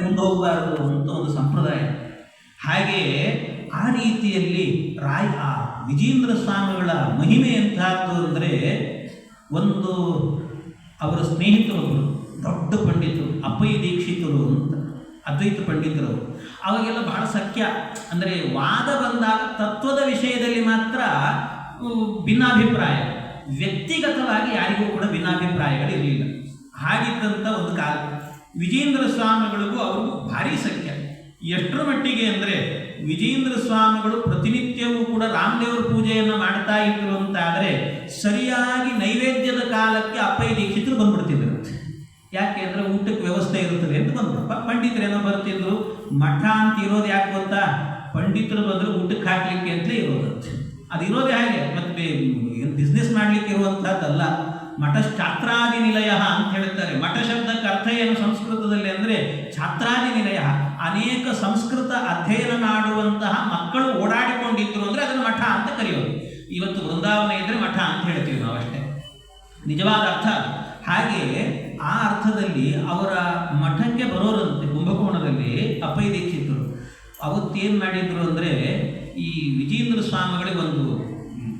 ಮುಂದೆ ಹೋಗಬಾರದು ಅಂತ ಒಂದು ಸಂಪ್ರದಾಯ. ಹಾಗೆಯೇ ಆ ರೀತಿಯಲ್ಲಿ ವಿಜೇಂದ್ರ ಸ್ವಾಮಿಗಳ ಮಹಿಮೆ ಎಂತಹದ್ದು ಅಂದರೆ, ಒಂದು ಅವರ ಸ್ನೇಹಿತರೊಬ್ಬರು ದೊಡ್ಡ ಪಂಡಿತರು ಅಪ್ಪಯ್ಯ ದೀಕ್ಷಿತರು ಅಂತ, ಅದ್ವೈತ ಪಂಡಿತರು. ಅವಾಗೆಲ್ಲ ಬಹಳ ಸಖ್ಯ. ಅಂದರೆ ವಾದ ಬಂದಾಗ ತತ್ವದ ವಿಷಯದಲ್ಲಿ ಮಾತ್ರ ಭಿನ್ನಾಭಿಪ್ರಾಯ, ವ್ಯಕ್ತಿಗತವಾಗಿ ಯಾರಿಗೂ ಕೂಡ ಭಿನ್ನಾಭಿಪ್ರಾಯಗಳಿರಲಿಲ್ಲ. ಹಾಗಿದ್ದಂಥ ಒಂದು ಕಾಲ ವಿಜೇಂದ್ರ ಸ್ವಾಮಿಗಳಿಗೂ ಅವ್ರಿಗೂ ಭಾರಿ ಸಖ್ಯ. ಎಷ್ಟರ ಮಟ್ಟಿಗೆ ಅಂದರೆ, ವಿಜೇಂದ್ರ ಸ್ವಾಮಿಗಳು ಪ್ರತಿನಿತ್ಯವೂ ಕೂಡ ರಾಮದೇವರ ಪೂಜೆಯನ್ನು ಮಾಡ್ತಾ ಇದ್ರು ಅಂತಾದರೆ ಸರಿಯಾಗಿ ನೈವೇದ್ಯದ ಕಾಲಕ್ಕೆ ಅಪ್ಪಯ್ಯ ದೀಕ್ಷಿತರು ಬಂದ್ಬಿಡ್ತಿದ್ರು. ಯಾಕೆ ಅಂದರೆ ಊಟಕ್ಕೆ ವ್ಯವಸ್ಥೆ ಇರುತ್ತದೆ ಅಂತ ಬಂದ್ಬಿಡ್ಪ. ಪಂಡಿತರೇನೋ ಬರ್ತಿದ್ರು. ಮಠ ಅಂತ ಇರೋದು ಯಾಕೆ ಗೊತ್ತಾ? ಪಂಡಿತರು ಬಂದರೆ ಊಟಕ್ಕೆ ಹಾಕ್ಲಿಕ್ಕೆ ಅಂತಲೇ ಇರೋದಂತೆ. ಅದು ಇರೋದೇ ಹಾಗೆ, ಮತ್ತೆ ಬಿಸ್ನೆಸ್ ಮಾಡಲಿಕ್ಕೆ ಇರುವಂಥದ್ದಲ್ಲ. ಮಠ ಛಾತ್ರಾದಿ ನಿಲಯ ಅಂತ ಹೇಳ್ತಾರೆ. ಮಠ ಶಬ್ದಕ್ಕೆ ಅರ್ಥ ಏನು ಸಂಸ್ಕೃತದಲ್ಲಿ ಅಂದರೆ ಛಾತ್ರಾದಿ ನಿಲಯ. ಅನೇಕ ಸಂಸ್ಕೃತ ಅಧ್ಯಯನ ಮಾಡುವಂತಹ ಮಕ್ಕಳು ಓಡಾಡಿಕೊಂಡಿದ್ರು ಅಂದರೆ ಅದನ್ನು ಮಠ ಅಂತ ಕರೆಯೋದು. ಇವತ್ತು ವೃಂದಾವನ ಇದ್ದರೆ ಮಠ ಅಂತ ಹೇಳ್ತೀವಿ ನಾವು, ಅಷ್ಟೇ ನಿಜವಾದ ಅರ್ಥ. ಹಾಗೆಯೇ ಆ ಅರ್ಥದಲ್ಲಿ ಅವರ ಮಠಕ್ಕೆ ಬರೋರಂತೆ ಕುಂಭಕೋಣದಲ್ಲಿ ಅಪ್ಪಯ್ಯ ದೀಕ್ಷಿತರು. ಅವತ್ತೇನು ಮಾಡಿದ್ರು ಅಂದರೆ, ಈ ವಿಜೇಂದ್ರ ಸ್ವಾಮಿಗಳಿಗೆ ಒಂದು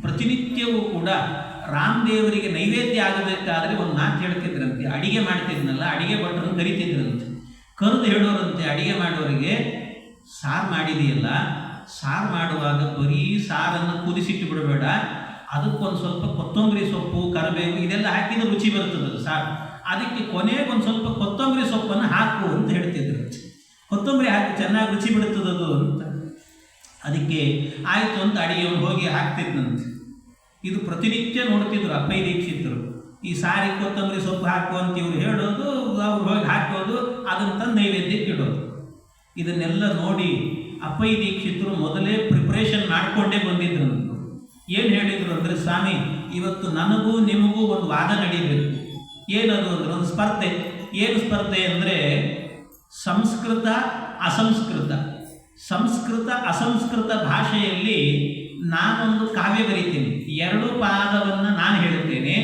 ಪ್ರತಿನಿತ್ಯವೂ ಕೂಡ ರಾಮದೇವರಿಗೆ ನೈವೇದ್ಯ ಆಗಬೇಕಾದ್ರೆ ಒಂದು ಮಾತು ಹೇಳ್ತಿದ್ರಂತೆ. ಅಡಿಗೆ ಮಾಡ್ತಿದ್ನಲ್ಲ, ಅಡಿಗೆ ಭಟ್ರನ್ನು ಕರಿತಿದ್ರಂತೆ. ಕರೆದು ಹೇಳೋರಂತೆ ಅಡಿಗೆ ಮಾಡೋರಿಗೆ, ಸಾರು ಮಾಡಿದೆಯಲ್ಲ, ಸಾರು ಮಾಡುವಾಗ ಬರೀ ಸಾರನ್ನು ಕುದಿಸಿಟ್ಟು ಬಿಡಬೇಡ, ಅದಕ್ಕೊಂದು ಸ್ವಲ್ಪ ಕೊತ್ತಂಬರಿ ಸೊಪ್ಪು, ಕರಿಬೇವು ಇದೆಲ್ಲ ಹಾಕಿದ್ರೆ ರುಚಿ ಬರ್ತದದು ಸಾರು. ಅದಕ್ಕೆ ಕೊನೆಗೆ ಒಂದು ಸ್ವಲ್ಪ ಕೊತ್ತಂಬರಿ ಸೊಪ್ಪನ್ನು ಹಾಕು ಅಂತ ಹೇಳ್ತಿದ್ರು. ಕೊತ್ತಂಬರಿ ಹಾಕಿ ಚೆನ್ನಾಗಿ ರುಚಿ ಬಿಡುತ್ತದದು ಅಂತ. ಅದಕ್ಕೆ ಆಯಿತು ಅಂತ ಅಡಿಗೆಯನ್ನು ಹೋಗಿ ಹಾಕ್ತಿದ್ನಂತೆ. ಇದು ಪ್ರತಿನಿತ್ಯ ನೋಡ್ತಿದ್ರು ಅಪ್ಪಯ್ಯ ದೀಕ್ಷಿತರು. ಈ ಸಾರಿಗೆ ಕೊತ್ತಂಬರಿ ಸೊಪ್ಪು ಹಾಕು ಅಂತ ಇವ್ರು ಹೇಳೋದು, ಅವ್ರು ಹೋಗಿ ಹಾಕೋದು, ಅದನ್ನು ತಂದು ನೈವೇದ್ಯಕ್ಕೆ ಇಡೋದು. ಇದನ್ನೆಲ್ಲ ನೋಡಿ ಅಪ್ಪಯ್ಯ ದೀಕ್ಷಿತರು ಮೊದಲೇ ಪ್ರಿಪ್ರೇಷನ್ ಮಾಡಿಕೊಂಡೇ ಬಂದಿದ್ರು. ಏನು ಹೇಳಿದರು ಅಂದರೆ, ಸ್ವಾಮಿ ಇವತ್ತು ನನಗೂ ನಿಮಗೂ ಒಂದು ವಾದ ನಡೀಬೇಕು. ಏನದು ಅಂದರೆ ಒಂದು ಸ್ಪರ್ಧೆ. ಏನು ಸ್ಪರ್ಧೆ ಅಂದರೆ ಸಂಸ್ಕೃತ ಅಸಂಸ್ಕೃತ. ಸಂಸ್ಕೃತ ಅಸಂಸ್ಕೃತ ಭಾಷೆಯಲ್ಲಿ ನಾನೊಂದು ಕಾವ್ಯ ಬರೀತೀನಿ, 2 ಪಾದವನ್ನು ನಾನು ಹೇಳುತ್ತೇನೆ,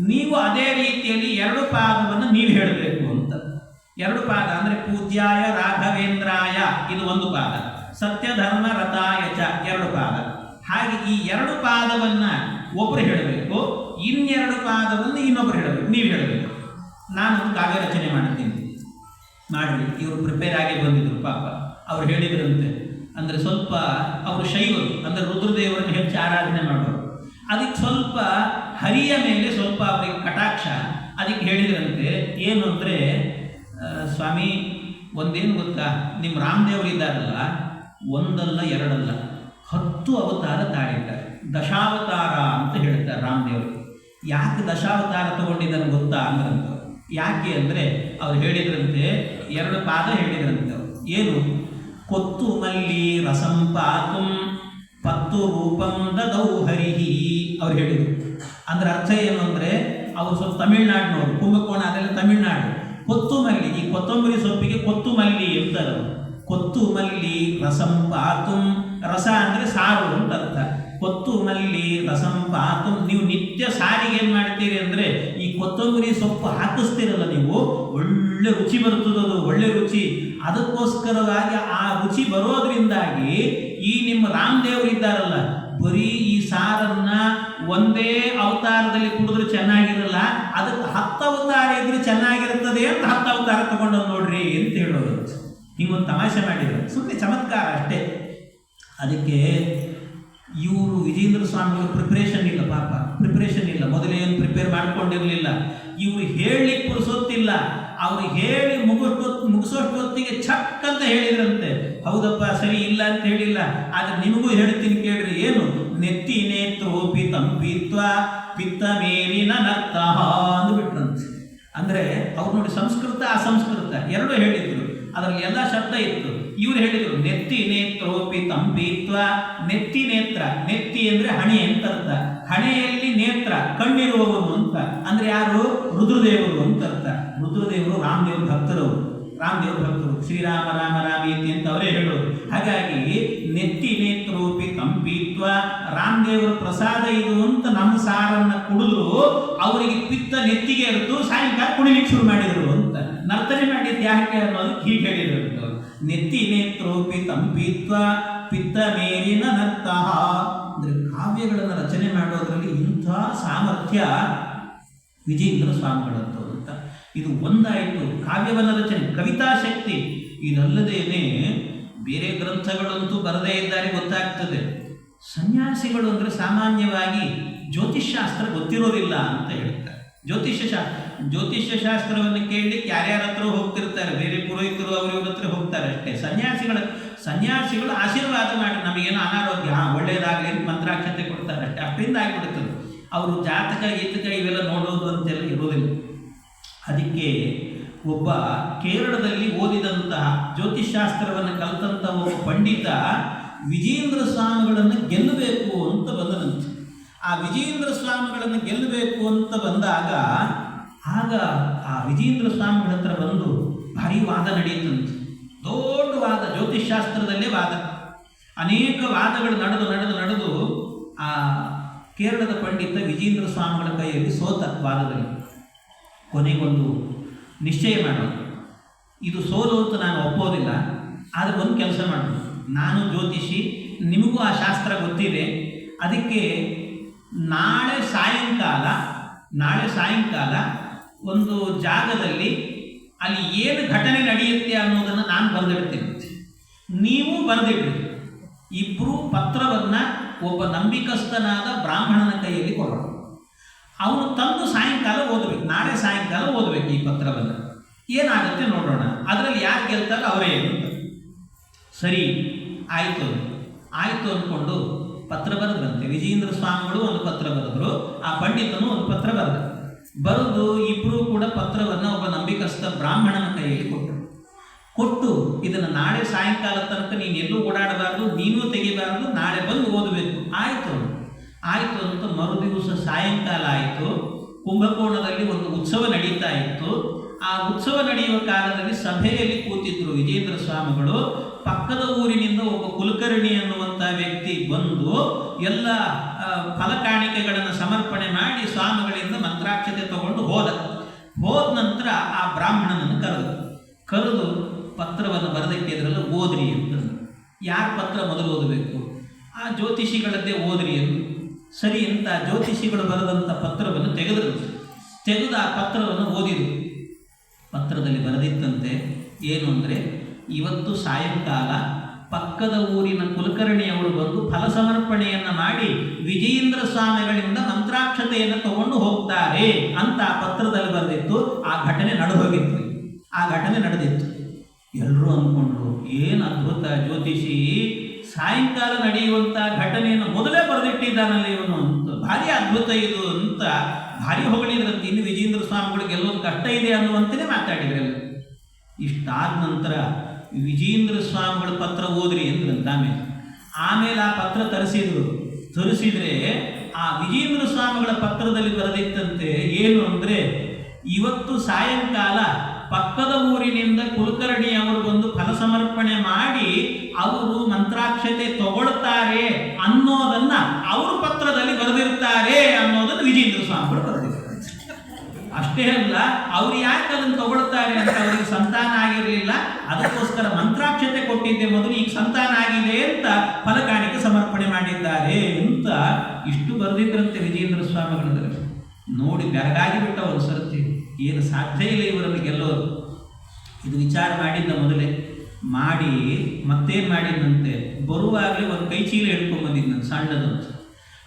ನೀವು ಅದೇ ರೀತಿಯಲ್ಲಿ 2 ಪಾದವನ್ನು ನೀವು ಹೇಳಬೇಕು ಅಂತ. 2 ಪಾದ ಅಂದರೆ ಪೂಜ್ಯಾಯ ರಾಘವೇಂದ್ರಾಯ ಇದು 1 ಪಾದ, ಸತ್ಯಧರ್ಮ ರಥಾಯ ಚ 2 ಪಾದ. ಹಾಗೆ ಈ 2 ಪಾದವನ್ನು ಒಬ್ಬರು ಹೇಳಬೇಕು, 2 ಪಾದವನ್ನು ಇನ್ನೊಬ್ಬರು ಹೇಳಬೇಕು, ನೀವು ಹೇಳಬೇಕು. ನಾನೊಂದು ಕಾವ್ಯ ರಚನೆ ಮಾಡ್ತೀನಿ, ಮಾಡಿ. ಇವರು ಪ್ರಿಪೇರ್ ಆಗಿ ಬಂದಿದ್ರು ಪಾಪ. ಅವ್ರು ಹೇಳಿದ್ರಂತೆ, ಅಂದರೆ ಸ್ವಲ್ಪ ಅವರು ಶೈವರು, ಅಂದರೆ ರುದ್ರದೇವರನ್ನು ಹೆಚ್ಚು ಆರಾಧನೆ ಮಾಡೋರು. ಅದಕ್ಕೆ ಸ್ವಲ್ಪ ಹರಿಯ ಮೇಲೆ ಸ್ವಲ್ಪ ಅವರಿಗೆ ಕಟಾಕ್ಷ. ಅದಕ್ಕೆ ಹೇಳಿದ್ರಂತೆ, ಏನು ಅಂದರೆ, ಸ್ವಾಮಿ ಒಂದೇನು ಗೊತ್ತಾ, ನಿಮ್ಮ ರಾಮದೇವರು ಇದ್ದಾರಲ್ಲ, 1 ಅಲ್ಲ 2 ಅಲ್ಲ 10 ಅವತಾರ ತಾಳಿದ್ದಾರೆ. ದಶಾವತಾರ ಅಂತ ಹೇಳ್ತಾರೆ ರಾಮದೇವರು. ಯಾಕೆ ದಶಾವತಾರ ತಗೊಂಡಿದ್ದಾನೆ ಗೊತ್ತಾ ಅಂದ್ರಂತ. ಯಾಕೆ ಅಂದರೆ ಅವ್ರು ಹೇಳಿದ್ರಂತೆ, 2 ಪಾದ ಹೇಳಿದ್ರಂತೆ. ಏನು? ಕೊತ್ತು ಮಲ್ಲಿ ರಸಂ ಪಾತುಂ ಪತ್ತು ರೂಪಂ ದದೌ ಹರಿಹಿ ಅವ್ರು ಹೇಳಿದರು. ಅಂದ್ರೆ ಅರ್ಥ ಏನು ಅಂದರೆ, ಅವರು ಸ್ವಲ್ಪ ತಮಿಳ್ನಾಡಿನವರು, ಕುಂಭಕೋಣ ಅದೆಲ್ಲ ತಮಿಳ್ನಾಡು. ಕೊತ್ತು ಮಲ್ಲಿ, ಈ ಕೊತ್ತಂಬರಿ ಸೊಪ್ಪಿಗೆ ಕೊತ್ತು ಮಲ್ಲಿ ಅಂತಾರೆ. ಕೊತ್ತು ಮಲ್ಲಿ ರಸಂ ಪಾತುಂ, ರಸ ಅಂದರೆ ಸಾರು ಅಂತ ಅರ್ಥ. ಕೊತ್ತು ಮಲ್ಲಿ ರಸಂ ಪಾತುಂ, ನೀವು ನಿತ್ಯ ಸಾರಿಗೆ ಏನು ಮಾಡ್ತೀರಿ ಅಂದರೆ ಈ ಕೊತ್ತಂಬರಿ ಸೊಪ್ಪು ಹಾಕಿಸ್ತೀರಲ್ಲ ನೀವು, ಒಳ್ಳೆ ರುಚಿ ಬರ್ತದದು, ಒಳ್ಳೆ ರುಚಿ. ಅದಕ್ಕೋಸ್ಕರವಾಗಿ ಆ ರುಚಿ ಬರೋದ್ರಿಂದಾಗಿ ಈ ನಿಮ್ಮ ರಾಮದೇವರು ಇದ್ದಾರಲ್ಲ, ಬರೀ ಈ ಸಾರನ್ನ ಒಂದೇ ಅವತಾರದಲ್ಲಿ ಕುಡಿದ್ರೆ ಚೆನ್ನಾಗಿರಲ್ಲ, ಅದಕ್ಕೆ 10 ಅವತಾರ ಇದ್ರೆ ಚೆನ್ನಾಗಿರುತ್ತದೆ ಅಂತ 10 ಅವತಾರ ತಗೊಂಡು ನೋಡ್ರಿ ಅಂತ ಹೇಳೋದು. ಹಿಂಗೊಂದು ತಮಾಷೆ ಮಾಡಿದ್ರು, ಸುಮ್ಮನೆ ಚಮತ್ಕಾರ ಅಷ್ಟೇ. ಅದಕ್ಕೆ ಇವರು ವಿಜೇಂದ್ರ ಸ್ವಾಮಿಗಳು ಪ್ರಿಪ್ರೇಷನ್ ಇಲ್ಲ ಪಾಪ, ಪ್ರಿಪ್ರೇಷನ್ ಇಲ್ಲ, ಮೊದಲೇನು ಪ್ರಿಪೇರ್ ಮಾಡ್ಕೊಂಡಿರಲಿಲ್ಲ. ಇವರು ಹೇಳಲಿಕ್ಕೆ ಪುರುಸೊತ್ತಿಲ್ಲ. ಅವರು ಹೇಳಿ ಮುಗಿಸೋಷ್ಟೊತ್ತಿಗೆ ಛಕ್ ಅಂತ ಹೇಳಿದ್ರಂತೆ. ಹೌದಪ್ಪ ಸರಿ ಇಲ್ಲ ಅಂತ ಹೇಳಿಲ್ಲ, ಆದರೆ ನಿಮಗೂ ಹೇಳ್ತೀನಿ ಕೇಳ್ರಿ. ಏನು? ನೆತ್ತಿ ನೇತ್ರೋಪಿ ತಂಪಿತ್ವ ಪಿತ್ತ ಮೇಲಿನ ನರ್ತ ಅಂದುಬಿಟ್ರಂತೆ. ಅಂದರೆ ಅವ್ರು ನೋಡಿ ಸಂಸ್ಕೃತ ಅಸಂಸ್ಕೃತ 2 ಹೇಳಿದ್ರು, ಅದರಲ್ಲಿ ಎಲ್ಲ ಶಬ್ದ ಇತ್ತು. ಇವ್ರು ಹೇಳಿದರು ನೆತ್ತಿ ನೇತ್ರೋಪಿ ತಂಪಿತ್ವ. ನೆತ್ತಿ ನೇತ್ರ, ನೆತ್ತಿ ಅಂದರೆ ಹಣೆ ಅಂತ ಅರ್ಥ. ಹಣೆಯಲ್ಲಿ ನೇತ್ರ, ಕಣ್ಣಿರುವವನು ಅಂತ. ಅಂದರೆ ಯಾರು? ರುದ್ರದೇವರು ಅಂತ ಅರ್ಥ. ರುದ್ರದೇವರು ರಾಮದೇವ್ರ ಭಕ್ತರು, ರಾಮದೇವ್ರ ಭಕ್ತರು. ಶ್ರೀರಾಮ ರಾಮ ರಾಮೇತಿ ಅಂತ ಅವರೇ ಹೇಳೋರು. ಹಾಗಾಗಿ ನೆತ್ತಿ ನೇತ್ರೋಪಿ ತಂಪಿತ್ವ, ರಾಮದೇವರ ಪ್ರಸಾದ ಇದು ಅಂತ ನಮ್ಮ ಸಾರನ್ನು ಕುಡಿದ್ರು ಅವರಿಗೆ ಪಿತ್ತ ನೆತ್ತಿಗೆ ಇರುತ್ತು, ಸಾಯಂಕಾಲ ಕುಡಿಲಿಕ್ಕೆ ಶುರು ಮಾಡಿದರು ಅಂತ. ನರ್ತನೆ ಮಾಡಿದ್ದು ಯಾಕೆ ಅನ್ನೋದು ಹೀಗೆ ಹೇಳಿದ್ರು. ನೆತ್ತಿ ನೇತ್ರೋಪಿ ತಂಪಿತ್ವ ಪಿತ್ತ ಮೇಲಿನ ನರ್ತಃ ಅಂದರೆ ಕಾವ್ಯಗಳನ್ನು ರಚನೆ ಮಾಡೋದ್ರಲ್ಲಿ ಇಂಥ ಸಾಮರ್ಥ್ಯ ವಿಜೇಂದ್ರ ಸ್ವಾಮಿಗಳದ್ದು ಅಂತ. ಇದು ಒಂದಾಯಿತು ಕಾವ್ಯವನ್ನು ರಚನೆ, ಕವಿತಾ ಶಕ್ತಿ. ಇದಲ್ಲದೇನೆ ಬೇರೆ ಗ್ರಂಥಗಳಂತೂ ಬರದೇ ಇದ್ದಾರೆ ಗೊತ್ತಾಗ್ತದೆ. ಸನ್ಯಾಸಿಗಳು ಅಂದರೆ ಸಾಮಾನ್ಯವಾಗಿ ಜ್ಯೋತಿಷ್ಶಾಸ್ತ್ರ ಗೊತ್ತಿರೋದಿಲ್ಲ ಅಂತ ಹೇಳ್ತಾರೆ. ಜ್ಯೋತಿಷ್ಯ ಶಾಸ್ತ್ರವನ್ನು ಕೇಳಲಿಕ್ಕೆ ಯಾರ್ಯಾರ ಹತ್ರ ಹೋಗ್ತಿರ್ತಾರೆ, ಬೇರೆ ಪುರೋಹಿತರು ಅವ್ರ ಹತ್ರ ಹೋಗ್ತಾರೆ ಅಷ್ಟೇ. ಸನ್ಯಾಸಿಗಳು ಆಶೀರ್ವಾದ ಮಾಡಿ ನಮಗೇನೋ ಅನಾರೋಗ್ಯ ಒಳ್ಳೆಯದಾಗಲಿ ಅಂತ ಮಂತ್ರಾಕ್ಷತೆ ಕೊಡ್ತಾರೆ ಅಷ್ಟೇ, ಅಷ್ಟರಿಂದ ಆಗಿಬಿಡುತ್ತದೆ. ಅವರು ಜಾತಕ ಇವೆಲ್ಲ ನೋಡೋದು ಅಂತೆಲ್ಲ ಇರೋದಿಲ್ಲ. ಅದಕ್ಕೆ ಒಬ್ಬ ಕೇರಳದಲ್ಲಿ ಓದಿದಂತಹ ಜ್ಯೋತಿಷ್ಶಾಸ್ತ್ರವನ್ನು ಕಲಿತಂಥ ಒಬ್ಬ ಪಂಡಿತ ವಿಜೇಂದ್ರ ಸ್ವಾಮಿಗಳನ್ನು ಗೆಲ್ಲಬೇಕು ಅಂತ ಬಂದನಂತೆ. ಆ ವಿಜೇಂದ್ರ ಸ್ವಾಮಿಗಳನ್ನು ಗೆಲ್ಲಬೇಕು ಅಂತ ಬಂದಾಗ ಆಗ ಆ ವಿಜೇಂದ್ರ ಸ್ವಾಮಿಗಳ ಹತ್ರ ಬಂದು ಭಾರಿ ವಾದ ನಡೆಯುತ್ತಂತೆ. ದೊಡ್ಡ ವಾದ, ಜ್ಯೋತಿಷ್ಶಾಸ್ತ್ರದಲ್ಲೇ ವಾದ. ಅನೇಕ ವಾದಗಳು ನಡೆದು ಆ ಕೇರಳದ ಪಂಡಿತ ವಿಜೇಂದ್ರ ಸ್ವಾಮಿಗಳ ಕೈಯಲ್ಲಿ ಸೋತ ವಾದದಲ್ಲಿ. ಕೊನೆಗೊಂದು ನಿಶ್ಚಯ ಮಾಡೋದು, ಇದು ಸೋಲು ಅಂತ ನಾನು ಒಪ್ಪೋದಿಲ್ಲ, ಆದರೆ ಒಂದು ಕೆಲಸ ಮಾಡೋದು, ನಾನು ಜ್ಯೋತಿಷಿ, ನಿಮಗೂ ಆ ಶಾಸ್ತ್ರ ಗೊತ್ತಿದೆ, ಅದಕ್ಕೆ ನಾಳೆ ಸಾಯಂಕಾಲ ಒಂದು ಜಾಗದಲ್ಲಿ ಅಲ್ಲಿ ಏನು ಘಟನೆ ನಡೆಯುತ್ತೆ ಅನ್ನೋದನ್ನು ನಾನು ಬರೆದಿಡ್ತೀನಿ, ನೀವು ಬರೆದಿಡ್ರಿ. ಇಬ್ಬರು ಪತ್ರವನ್ನು ಒಬ್ಬ ನಂಬಿಕಸ್ಥನಾದ ಬ್ರಾಹ್ಮಣನ ಕೈಯಲ್ಲಿ ಕೊಡೋಣ. ಅವನು ತಂದು ಸಾಯಂಕಾಲ ಓದಬೇಕು, ನಾಳೆ ಸಾಯಂಕಾಲ ಓದಬೇಕು ಈ ಪತ್ರವನ್ನು. ಏನಾಗುತ್ತೆ ನೋಡೋಣ, ಅದರಲ್ಲಿ ಯಾರು ಗೆಲ್ತಾರೆ ಅವರೇ ಅಂತ. ಸರಿ ಆಯಿತು ಅಂದ್ಕೊಂಡು ಪತ್ರ ಬರೆದ್ರಂತೆ. ವಿಜೇಂದ್ರ ಸ್ವಾಮಿಗಳು ಒಂದು ಪತ್ರ ಬರೆದ್ರು, ಆ ಪಂಡಿತನು ಒಂದು ಪತ್ರ ಬರೆದು ಇಬ್ಬರೂ ಕೂಡ ಪತ್ರವನ್ನು ಒಬ್ಬ ನಂಬಿಕಸ್ಥ ಬ್ರಾಹ್ಮಣನ ಕೈಯಲ್ಲಿ ಕೊಟ್ಟು ಇದನ್ನು ನಾಳೆ ಸಾಯಂಕಾಲ ತನಕ ನೀನು ಎಲ್ಲೂ ಓಡಾಡಬಾರ್ದು, ನೀನೂ ತೆಗಿಬಾರ್ದು, ನಾಳೆ ಬಂದು ಓದಬೇಕು. ಆಯಿತು ಅಂತ ಮರುದಿವಸ ಸಾಯಂಕಾಲ ಆಯಿತು. ಕುಂಭಕೋಣದಲ್ಲಿ ಒಂದು ಉತ್ಸವ ನಡೀತಾ ಇತ್ತು. ಆ ಉತ್ಸವ ನಡೆಯುವ ಕಾಲದಲ್ಲಿ ಸಭೆಯಲ್ಲಿ ಕೂತಿದ್ರು ವಿಜೇಂದ್ರ ಸ್ವಾಮಿಗಳು. ಪಕ್ಕದ ಊರಿನಿಂದ ಒಬ್ಬ ಕುಲಕರ್ಣಿ ಅನ್ನುವಂಥ ವ್ಯಕ್ತಿ ಬಂದು ಎಲ್ಲ ಫಲಕಾಣಿಕೆಗಳನ್ನು ಸಮರ್ಪಣೆ ಮಾಡಿ ಸ್ವಾಮಿಗಳಿಂದ ಮಂತ್ರಾಕ್ಷತೆ ತಗೊಂಡು ಹೋದ ನಂತರ ಆ ಬ್ರಾಹ್ಮಣನನ್ನು ಕರೆದು ಪತ್ರವನ್ನು ಬರೆದಿಟ್ಟಿದ್ರಲ್ಲ ಓದ್ರಿ ಅಂತಂದು. ಯಾರ ಪತ್ರ ಮೊದಲು ಓದಬೇಕು? ಆ ಜ್ಯೋತಿಷಿಗಳದ್ದೇ ಓದ್ರಿ ಎಂದು. ಸರಿ ಅಂತ ಜ್ಯೋತಿಷಿಗಳು ಬರೆದಂಥ ಪತ್ರವನ್ನು ತೆಗೆದು ಆ ಪತ್ರವನ್ನು ಓದಿದರು. ಪತ್ರದಲ್ಲಿ ಬರೆದಿತ್ತಂತೆ ಏನು ಅಂದರೆ, ಇವತ್ತು ಸಾಯಂಕಾಲ ಪಕ್ಕದ ಊರಿನ ಕುಲಕರ್ಣಿಯವರು ಬಂದು ಫಲ ಸಮರ್ಪಣೆಯನ್ನು ಮಾಡಿ ವಿಜೇಂದ್ರ ಸ್ವಾಮಿಗಳಿಂದ ಮಂತ್ರಾಕ್ಷತೆಯನ್ನು ತಗೊಂಡು ಹೋಗ್ತಾರೆ ಅಂತ ಆ ಪತ್ರದಲ್ಲಿ ಬರೆದಿತ್ತು. ಆ ಘಟನೆ ನಡೆದಿತ್ತು. ಎಲ್ಲರೂ ಅಂದ್ಕೊಂಡ್ರು, ಏನು ಅದ್ಭುತ ಜ್ಯೋತಿಷಿ, ಸಾಯಂಕಾಲ ನಡೆಯುವಂಥ ಘಟನೆಯನ್ನು ಮೊದಲೇ ಬರೆದಿಟ್ಟಿದ್ದಾನಲ್ಲ ಇವನು ಅಂತ, ಭಾರಿ ಅದ್ಭುತ ಇದು ಅಂತ ಭಾರಿ ಹೊಗಳಿದ್ರಂತೆ. ಇನ್ನು ವಿಜೇಂದ್ರ ಸ್ವಾಮಿಗಳು ಗೆಲ್ಲೋದು ಕಷ್ಟ ಇದೆ ಅನ್ನುವಂತೆಯೇ ಮಾತಾಡಿದ್ರಲ್ಲ. ಇಷ್ಟಾದ ನಂತರ ವಿಜೇಂದ್ರ ಸ್ವಾಮಿಗಳ ಪತ್ರ ಓದ್ರಿ ಅಂದ್ರಂತ. ಆಮೇಲೆ ಆ ಪತ್ರ ತರಿಸಿದ್ರೆ ಆ ವಿಜೇಂದ್ರ ಸ್ವಾಮಿಗಳ ಪತ್ರದಲ್ಲಿ ಬರೆದಿತ್ತಂತೆ ಏನು ಅಂದರೆ, ಇವತ್ತು ಸಾಯಂಕಾಲ ಪಕ್ಕದ ಊರಿನಿಂದ ಕುಲಕರ್ಣಿ ಅವರು ಬಂದು ಫಲ ಸಮರ್ಪಣೆ ಮಾಡಿ ಅವರು ಮಂತ್ರಾಕ್ಷತೆ ತಗೊಳ್ತಾರೆ ಅನ್ನೋದನ್ನ ಅವರು ಪತ್ರದಲ್ಲಿ ಬರೆದಿರ್ತಾರೆ ಅನ್ನೋದನ್ನು ವಿಜೇಂದ್ರ ಸ್ವಾಮಿಗಳು ಬರೆದಿದ್ದಾರೆ. ಅಷ್ಟೇ ಅಲ್ಲ, ಅವ್ರು ಯಾಕೆ ಅದನ್ನು ತಗೊಳ್ತಾರೆ ಅಂತ ಅವರಿಗೆ ಸಂತಾನ ಆಗಿರಲಿಲ್ಲ, ಅದಕ್ಕೋಸ್ಕರ ಮಂತ್ರಾಕ್ಷತೆ ಕೊಟ್ಟಿದ್ದೆ ಮೊದಲು, ಈಗ ಸಂತಾನ ಆಗಿದೆ ಅಂತ ಫಲಕಾಣಿಕೆ ಸಮರ್ಪಣೆ ಮಾಡಿದ್ದಾರೆ ಅಂತ ಇಷ್ಟು ಬರೆದಿದ್ರಂತೆ ವಿಜೇಂದ್ರ ಸ್ವಾಮಿಗಳಲ್ಲಿ. ನೋಡಿ ಬೆರಗಾಗಿಬಿಟ್ಟ ಒಂದು ಸರ್ತಿ, ಏನು ಸಾಧ್ಯ ಇಲ್ಲ ಇವರನ್ನು ಗೆಲ್ಲೋರು. ಇದು ವಿಚಾರ ಮಾಡಿದ್ದ ಮೊದಲೇ ಮಾಡಿ ಮತ್ತೇನು ಮಾಡಿದ್ದಂತೆ, ಬರುವಾಗಲೇ ಒಂದು ಕೈಚೀಲ ಹಿಡ್ಕೊಂಡ್ಬಂದಿದ್ದಂತೆ ಸಣ್ಣದಂತ.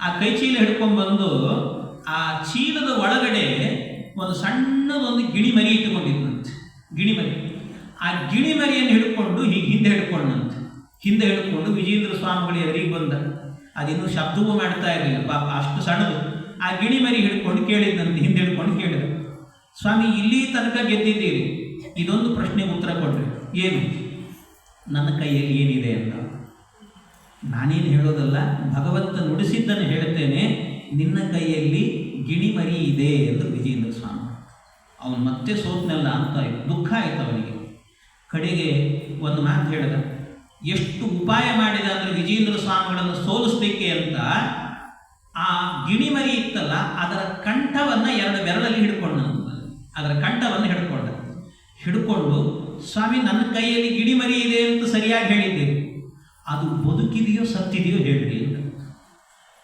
ಆ ಕೈಚೀಲ ಹಿಡ್ಕೊಂಡ್ಬಂದು ಆ ಚೀಲದ ಒಳಗಡೆ ಒಂದು ಸಣ್ಣದೊಂದು ಗಿಣಿಮರಿ ಇಟ್ಟುಕೊಂಡಿದ್ದಂತೆ. ಆ ಗಿಣಿಮರಿಯನ್ನು ಹಿಡ್ಕೊಂಡು ಹೀಗೆ ಹಿಂದೆ ಹಿಡ್ಕೊಂಡು ವಿಜೇಂದ್ರ ಸ್ವಾಮಿಗಳು ಎದುರಿಗೆ ಬಂದ. ಅದಿನ್ನೂ ಶಬ್ದವೂ ಮಾಡ್ತಾ ಇರಲಿಲ್ಲ ಪಾಪ, ಅಷ್ಟು ಸಣ್ಣದು. ಆ ಗಿಣಿಮರಿ ಹಿಡ್ಕೊಂಡು ಕೇಳಿದ್ದಂತೆ, ಹಿಂದೆ ಹಿಡ್ಕೊಂಡು ಕೇಳಿದ, ಸ್ವಾಮಿ ಇಲ್ಲಿ ತನಕ ಗೆದ್ದಿದ್ದೀರಿ, ಇದೊಂದು ಪ್ರಶ್ನೆಗೆ ಉತ್ತರ ಕೊಡ್ರಿ. ಏನು? ನನ್ನ ಕೈಯಲ್ಲಿ ಏನಿದೆ ಅಂತ. ನಾನೇನು ಹೇಳೋದಲ್ಲ, ಭಗವಂತ ನುಡಿಸಿದ್ದನ್ನು ಹೇಳ್ತೇನೆ, ನಿನ್ನ ಕೈಯಲ್ಲಿ ಗಿಣಿಮರಿ ಇದೆ ಎಂದು ವಿಜೇಂದ್ರ ಸ್ವಾಮಿ. ಅವನು ಮತ್ತೆ ಸೋತ್ನೆಲ್ಲ ಅಂತ ದುಃಖ ಆಯಿತು ಅವನಿಗೆ. ಕಡೆಗೆ ಒಂದು ಮಾತು ಹೇಳಿದ, ಎಷ್ಟು ಉಪಾಯ ಮಾಡಿದ ಅಂದರೆ ವಿಜೇಂದ್ರ ಸ್ವಾಮಿಗಳನ್ನು ಸೋಲಿಸ್ಲಿಕ್ಕೆ ಅಂತ, ಆ ಗಿಣಿಮರಿ ಇತ್ತಲ್ಲ ಅದರ ಕಂಠವನ್ನು 2 ಬೆರಳಲ್ಲಿ ಹಿಡ್ಕೊಂಡ. ಹಿಡ್ಕೊಂಡು, ಸ್ವಾಮಿ ನನ್ನ ಕೈಯಲ್ಲಿ ಗಿಣಿಮರಿ ಇದೆ ಅಂತ ಸರಿಯಾಗಿ ಹೇಳಿದ್ದೀರಿ, ಅದು ಬದುಕಿದೆಯೋ ಸತ್ತಿದೆಯೋ ಹೇಳ್ರಿ ಅಂತ.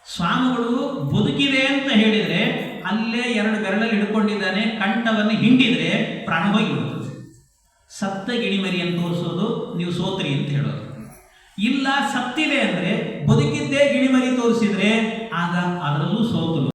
ಸ್ವಾಮಿಗಳು ಬದುಕಿದೆ ಅಂತ ಹೇಳಿದರೆ ಅಲ್ಲೇ 2 ಬೆರಳಲ್ಲಿ ಹಿಡ್ಕೊಂಡಿದ್ದಾನೆ, ಕಂಠವನ್ನು ಹಿಂಡಿದರೆ ಪ್ರಾಣ ಹೋಗಿಬಿಡ್ತದೆ. ಸತ್ತ ಗಿಣಿಮರಿಯನ್ನು ತೋರಿಸೋದು ನೀವು ಸೋತ್ರಿ ಅಂತ ಹೇಳೋದು. ಇಲ್ಲ, ಸತ್ತಿದೆ ಅಂದರೆ ಬದುಕಿದ್ದೇ ಗಿಣಿಮರಿ ತೋರಿಸಿದ್ರೆ ಆಗ ಅದರಲ್ಲೂ ಸೋತರು.